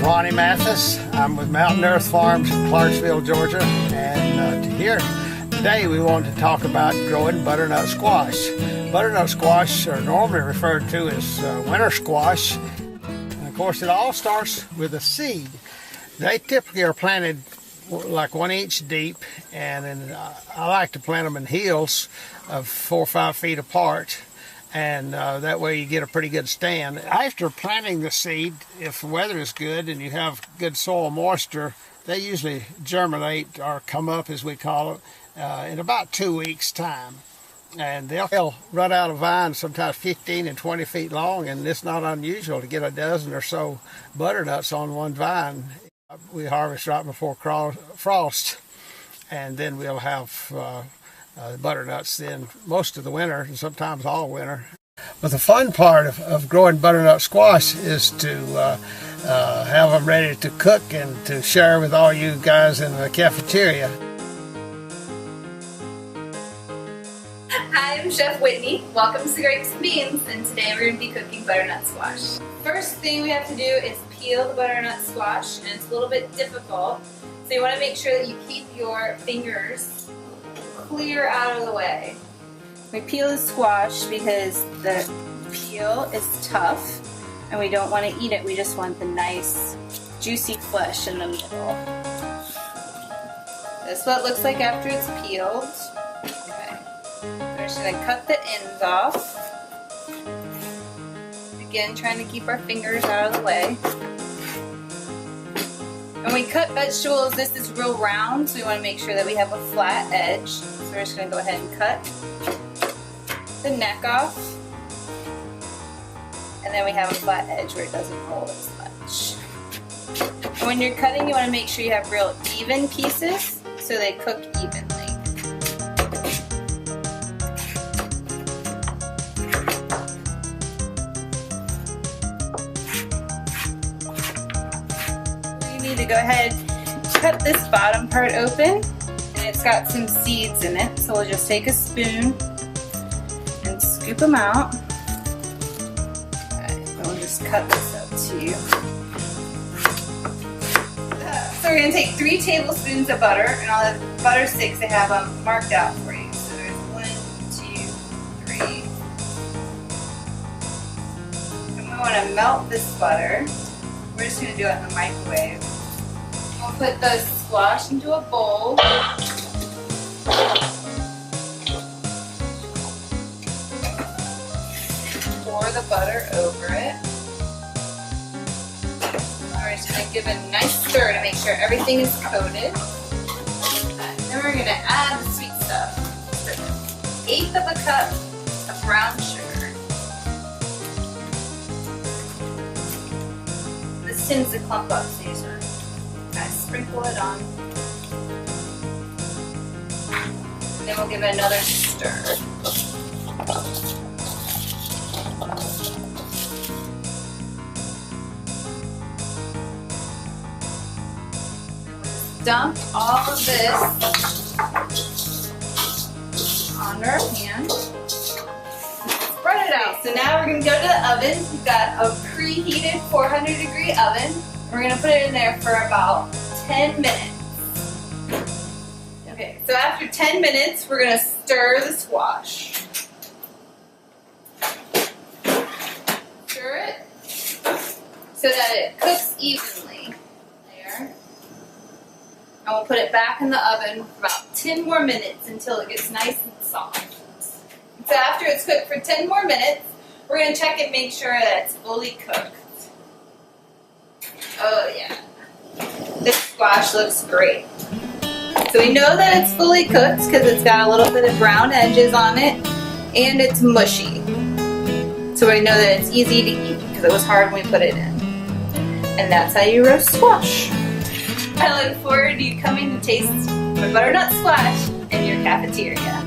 Ronnie Mathis. I'm with Mountain Earth Farms in Clarksville, Georgia, and here today we want to talk about growing butternut squash. Butternut squash are normally referred to as winter squash, and of course it all starts with a seed. They typically are planted like 1 inch deep, and then I like to plant them in hills of 4 or 5 feet apart, and that way you get a pretty good stand. After planting the seed, if the weather is good and you have good soil moisture, they usually germinate, or come up as we call it, in about 2 weeks time. And they'll run out of vines sometimes 15 and 20 feet long, and it's not unusual to get a dozen or so butternuts on one vine. We harvest right before frost, and then we'll have butternuts then most of the winter and sometimes all winter. But the fun part of growing butternut squash is to have them ready to cook and to share with all you guys in the cafeteria. Hi, I'm Chef Whitney. Welcome to Grapes and Beans, and today we're going to be cooking butternut squash. First thing we have to do is peel the butternut squash, and it's a little bit difficult. So you want to make sure that you keep your fingers clear out of the way. We peel the squash because the peel is tough and we don't want to eat it. We just want the nice juicy flesh in the middle. This is what it looks like after it's peeled. Okay. We're just going to cut the ends off. Again, trying to keep our fingers out of the way. When we cut vegetables, this is real round, so we want to make sure that we have a flat edge. So we're just going to go ahead and cut the neck off. And then we have a flat edge where it doesn't roll as much. And when you're cutting, you want to make sure you have real even pieces so they cook evenly. To go ahead and cut this bottom part open, and it's got some seeds in it, so we'll just take a spoon and scoop them out. And we'll just cut this up too. So we're going to take 3 tablespoons of butter, and all the butter sticks I have them marked out for you. So there's 1, 2, 3. And we want to melt this butter. We're just going to do it in the microwave. We'll put the squash into a bowl. Pour the butter over it. We're just going to give it a nice stir to make sure everything is coated. Then we're going to add the sweet stuff. 1/8 of a cup of brown sugar. This tends to clump up, so you just want to sprinkle it on. And then we'll give it another stir. Dump all of this on our pan. Spread it out. So now we're going to go to the oven. We've got a preheated 400-degree oven. We're going to put it in there for about 10 minutes. Okay, so after 10 minutes, we're going to stir the squash. Stir it so that it cooks evenly. There. And we'll put it back in the oven for about 10 more minutes until it gets nice and soft. So after it's cooked for 10 more minutes, we're going to check and make sure that it's fully cooked. Oh yeah. This squash looks great. So we know that it's fully cooked because it's got a little bit of brown edges on it and it's mushy. So we know that it's easy to eat because it was hard when we put it in. And that's how you roast squash. I look forward to you coming to taste my butternut squash in your cafeteria.